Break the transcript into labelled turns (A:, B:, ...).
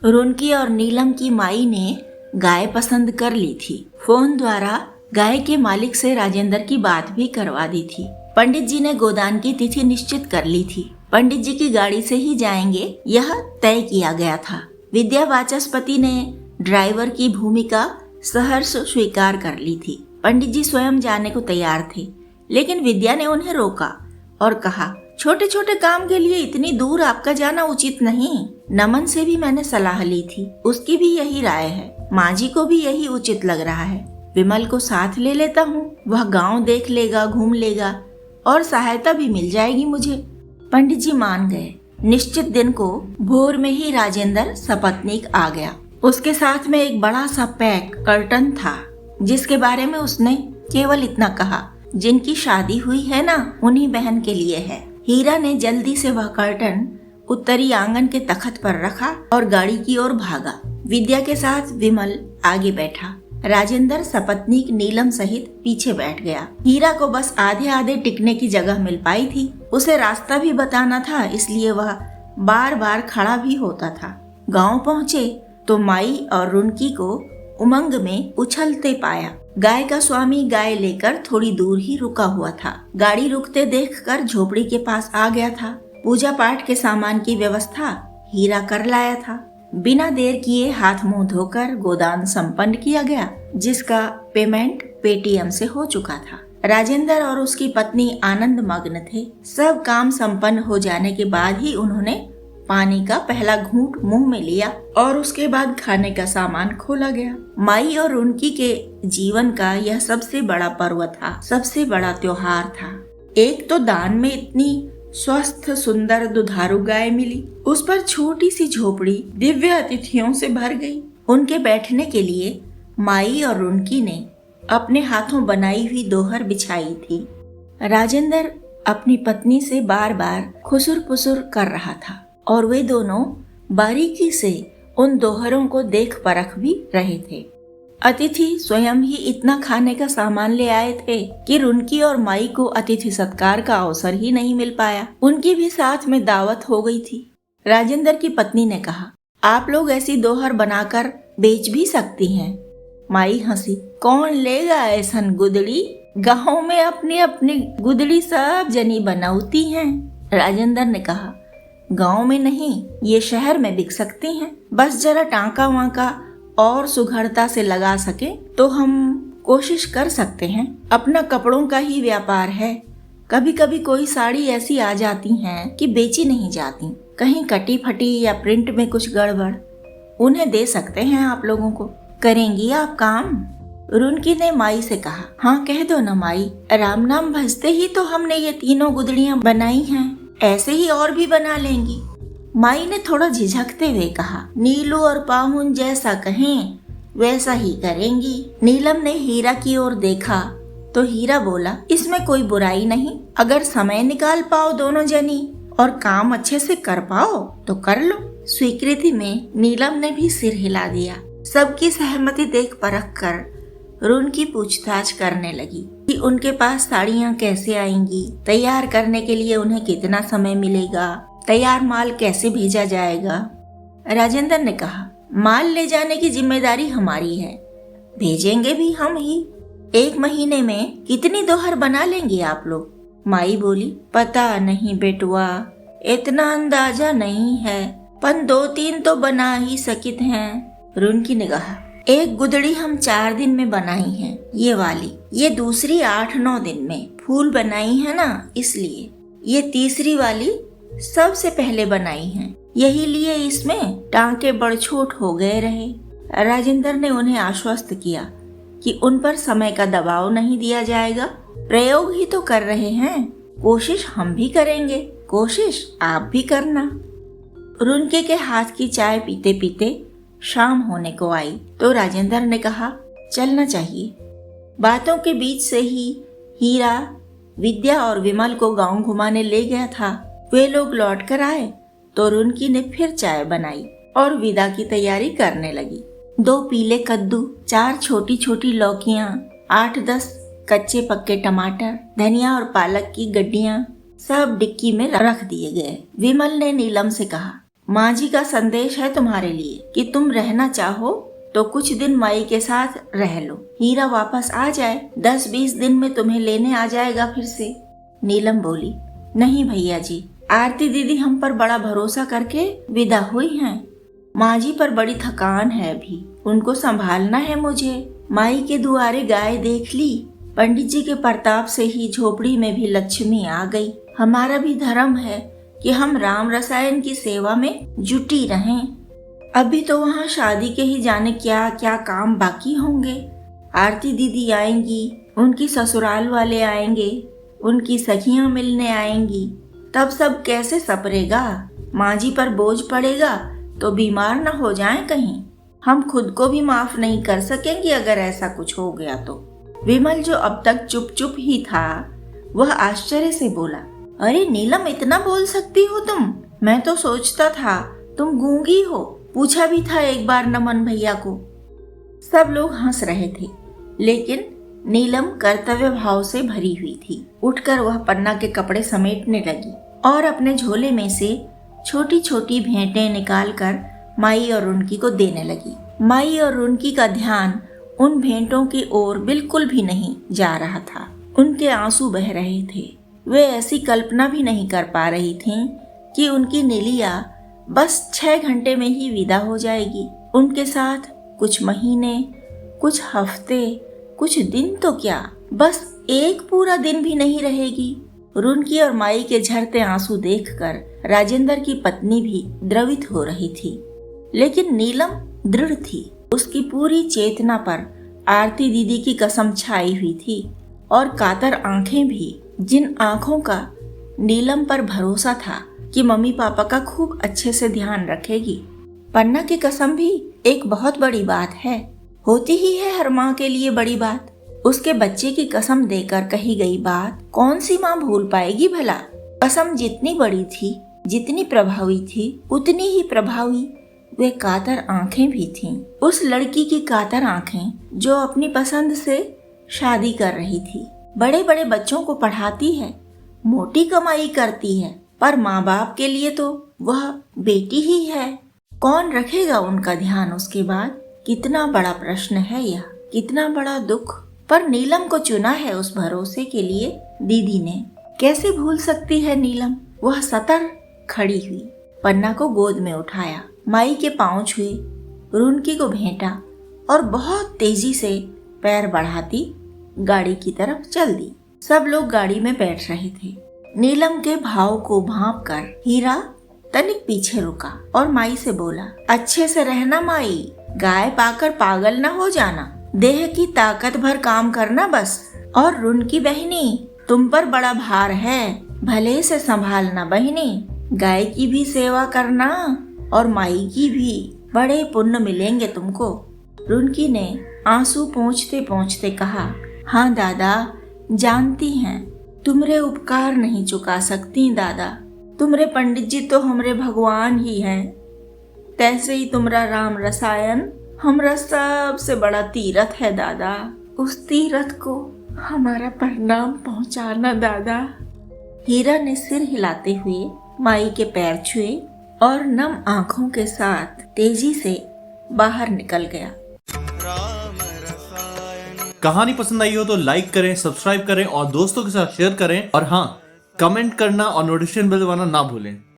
A: रुनकी और नीलम की माई ने गाय पसंद कर ली थी। फोन द्वारा गाय के मालिक से राजेंद्र की बात भी करवा दी थी। पंडित जी ने गोदान की तिथि निश्चित कर ली थी। पंडित जी की गाड़ी से ही जाएंगे, यह तय किया गया था। विद्या वाचस्पति ने ड्राइवर की भूमिका सहर्ष स्वीकार कर ली थी। पंडित जी स्वयं जाने को तैयार थे, लेकिन विद्या ने उन्हें रोका और कहा, छोटे छोटे काम के लिए इतनी दूर आपका जाना उचित नहीं। नमन से भी मैंने सलाह ली थी, उसकी भी यही राय है। माँ जी को भी यही उचित लग रहा है। विमल को साथ ले लेता हूँ, वह गांव देख लेगा, घूम लेगा और सहायता भी मिल जाएगी मुझे। पंडित जी मान गए। निश्चित दिन को भोर में ही राजेंद्र सपत्नीक आ गया। उसके साथ में एक बड़ा सा पैक कर्टन था, जिसके बारे में उसने केवल इतना कहा, जिनकी शादी हुई है ना, उन्हीं बहन के लिए है। हीरा ने जल्दी से वह कर्टन उत्तरी आंगन के तख्त पर रखा और गाड़ी की ओर भागा। विद्या के साथ विमल आगे बैठा। राजेंद्र सपत्नीक नीलम सहित पीछे बैठ गया। हीरा को बस आधे आधे टिकने की जगह मिल पाई थी। उसे रास्ता भी बताना था, इसलिए वह बार बार खड़ा भी होता था। गांव पहुँचे तो माई और रुनकी को उमंग में उछलते पाया। गाय का स्वामी गाय लेकर थोड़ी दूर ही रुका हुआ था। गाड़ी रुकते देखकर झोपड़ी के पास आ गया था। पूजा पाठ के सामान की व्यवस्था हीरा कर लाया था। बिना देर किए हाथ मुंह धोकर गोदान संपन्न किया गया, जिसका पेमेंट पेटीएम से हो चुका था। राजेंद्र और उसकी पत्नी आनंद मग्न थे। सब काम संपन्न हो जाने के बाद ही उन्होंने पानी का पहला घूंट मुंह में लिया और उसके बाद खाने का सामान खोला गया। माई और रुनकी के जीवन का यह सबसे बड़ा पर्व था, सबसे बड़ा त्योहार था। एक तो दान में इतनी स्वस्थ सुंदर दुधारू गाय मिली, उस पर छोटी सी झोपड़ी दिव्य अतिथियों से भर गई। उनके बैठने के लिए माई और रुनकी ने अपने हाथों बनाई हुई दोहर बिछाई थी। राजेंद्र अपनी पत्नी से बार बार खुसुर पुसुर कर रहा था और वे दोनों बारीकी से उन दोहरों को देख परख भी रहे थे। अतिथि स्वयं ही इतना खाने का सामान ले आए थे कि रुनकी और माई को अतिथि सत्कार का अवसर ही नहीं मिल पाया। उनकी भी साथ में दावत हो गई थी। राजेंद्र की पत्नी ने कहा, आप लोग ऐसी दोहर बनाकर बेच भी सकती हैं। माई हंसी, कौन लेगा ऐसन गुदड़ी, गाँव में अपनी अपनी गुदड़ी सब जनी बनाती हैं। राजेंद्र ने कहा, गांव में नहीं, ये शहर में बिक सकती हैं। बस जरा टांका वांका और सुघड़ता से लगा सके तो हम कोशिश कर सकते हैं। अपना कपड़ों का ही व्यापार है। कभी कभी कोई साड़ी ऐसी आ जाती हैं कि बेची नहीं जाती, कहीं कटी फटी या प्रिंट में कुछ गड़बड़, उन्हें दे सकते हैं आप लोगों को। करेंगी आप काम? रुनकी ने माई से कहा। हाँ कह दो ना माई, राम नाम भजते ही तो हमने ये तीनों गुदड़ियाँ बनाई हैं, ऐसे ही और भी बना लेंगी। माई ने थोड़ा झिझकते हुए कहा, नीलू और पाहुन जैसा कहें वैसा ही करेंगी। नीलम ने हीरा की ओर देखा तो हीरा बोला, इसमें कोई बुराई नहीं, अगर समय निकाल पाओ दोनों जनी और काम अच्छे से कर पाओ तो कर लो। स्वीकृति में नीलम ने भी सिर हिला दिया। सबकी सहमति देख परख कर रुनकी पूछताछ करने लगी कि उनके पास साड़ियाँ कैसे आएंगी, तैयार करने के लिए उन्हें कितना समय मिलेगा, तैयार माल कैसे भेजा जाएगा। राजेंद्र ने कहा, माल ले जाने की जिम्मेदारी हमारी है, भेजेंगे भी हम ही। 1 महीने में कितनी दोहर बना लेंगे आप लोग? माई बोली, पता नहीं बेटुआ, इतना अंदाजा नहीं है, पर 2-3 तो बना ही सकित हैं। रुनकी ने कहा, एक गुदड़ी हम 4 दिन में बनाई है, ये वाली, ये दूसरी 8-9 दिन में। फूल बनाई है ना, इसलिए। ये तीसरी वाली सबसे पहले बनाई है, यही लिए इसमें टांके बड़छोट हो गए रहे। राजेंद्र ने उन्हें आश्वस्त किया कि उन पर समय का दबाव नहीं दिया जाएगा, प्रयोग ही तो कर रहे हैं, कोशिश हम भी करेंगे, कोशिश आप भी करना। रुनके के हाथ की चाय पीते पीते शाम होने को आई तो राजेंद्र ने कहा, चलना चाहिए। बातों के बीच से ही हीरा विद्या और विमल को गांव घुमाने ले गया था। वे लोग लौट कर आए तो रुनकी ने फिर चाय बनाई और विदा की तैयारी करने लगी। 2 पीले कद्दू, 4 छोटी छोटी लौकियां, 8-10 कच्चे पक्के टमाटर, धनिया और पालक की गड्डियां सब डिक्की में रख दिए गए। विमल ने नीलम से कहा, माँ जी का संदेश है तुम्हारे लिए कि तुम रहना चाहो तो कुछ दिन माई के साथ रह लो। हीरा वापस आ जाए, 10-20 दिन में तुम्हें लेने आ जाएगा फिर से। नीलम बोली, नहीं भैया जी, आरती दीदी हम पर बड़ा भरोसा करके विदा हुई हैं। माँ जी पर बड़ी थकान है अभी, उनको संभालना है मुझे। माई के दुआरे गाय देख ली, पंडित जी के प्रताप से ही झोपड़ी में भी लक्ष्मी आ गई। हमारा भी धर्म है कि हम राम रसायन की सेवा में जुटी रहें। अभी तो वहाँ शादी के ही जाने क्या क्या काम बाकी होंगे। आरती दीदी आएंगी, उनकी ससुराल वाले आएंगे, उनकी सखियां मिलने आएंगी, तब सब कैसे सपरेगा। माँ जी पर बोझ पड़ेगा तो बीमार न हो जाएं कहीं। हम खुद को भी माफ नहीं कर सकेंगे अगर ऐसा कुछ हो गया तो। विमल जो अब तक चुप चुप ही था, वह आश्चर्य से बोला, अरे नीलम, इतना बोल सकती हो तुम? मैं तो सोचता था तुम गूंगी हो। पूछा भी था एक बार नमन भैया को। सब लोग हंस रहे थे, लेकिन नीलम कर्तव्य भाव से भरी हुई थी। उठकर वह पन्ना के कपड़े समेटने लगी और अपने झोले में से छोटी छोटी भेंटें निकालकर माई और रुनकी को देने लगी। माई और रुनकी का ध्यान उन भेंटों की ओर बिल्कुल भी नहीं जा रहा था। उनके आंसू बह रहे थे। वे ऐसी कल्पना भी नहीं कर पा रही थीं कि उनकी नीलिया बस 6 घंटे में ही विदा हो जाएगी। उनके साथ कुछ महीने, कुछ हफ्ते, कुछ दिन तो क्या, बस एक पूरा दिन भी नहीं रहेगी। रुनकी और माई के झरते आंसू देखकर राजेंद्र की पत्नी भी द्रवित हो रही थी, लेकिन नीलम दृढ़ थी। उसकी पूरी चेतना पर आरती दीदी की कसम छाई हुई थी और कातर आंखें भी, जिन आंखों का नीलम पर भरोसा था कि मम्मी पापा का खूब अच्छे से ध्यान रखेगी। पन्ना की कसम भी एक बहुत बड़ी बात है, होती ही है हर माँ के लिए बड़ी बात। उसके बच्चे की कसम देकर कही गई बात कौन सी माँ भूल पाएगी भला। कसम जितनी बड़ी थी, जितनी प्रभावी थी, उतनी ही प्रभावी वे कातर आंखें भी थीं। उस लड़की की कातर आंखें जो अपनी पसंद से शादी कर रही थी, बड़े बड़े बच्चों को पढ़ाती है, मोटी कमाई करती है, पर माँ बाप के लिए तो वह बेटी ही है। कौन रखेगा उनका ध्यान उसके बाद? कितना बड़ा प्रश्न है यह, कितना बड़ा दुख। पर नीलम को चुना है उस भरोसे के लिए दीदी ने। कैसे भूल सकती है नीलम? वह सतर खड़ी हुई, पन्ना को गोद में उठाया, माई के पांव छुए, रुनकी को भेंटा और बहुत तेजी से पैर बढ़ाती गाड़ी की तरफ चल दी। सब लोग गाड़ी में बैठ रहे थे। नीलम के भाव को भांप कर हीरा तनिक पीछे रुका और माई से बोला, अच्छे से रहना माई, गाय पाकर पागल न हो जाना, देह की ताकत भर काम करना बस। और रुनकी बहनी, तुम पर बड़ा भार है, भले से संभालना बहनी, गाय की भी सेवा करना और माई की भी, बड़े पुण्य मिलेंगे तुमको। रुनकी ने आंसू पोंछते पोंछते कहा, हाँ दादा, जानती हैं तुमरे उपकार नहीं चुका सकती दादा, तुमरे पंडित जी तो हमरे भगवान ही हैं, तैसे ही तुमरा राम रसायन हमरा सबसे बड़ा तीरथ है दादा, उस तीरथ को हमारा प्रणाम पहुंचाना दादा। हीरा ने सिर हिलाते हुए माई के पैर छुए और नम आंखों के साथ तेजी से बाहर निकल गया।
B: कहानी पसंद आई हो तो लाइक करें, सब्सक्राइब करें और दोस्तों के साथ शेयर करें, और हाँ, कमेंट करना और नोटिफिकेशन बेल दबाना ना भूलें।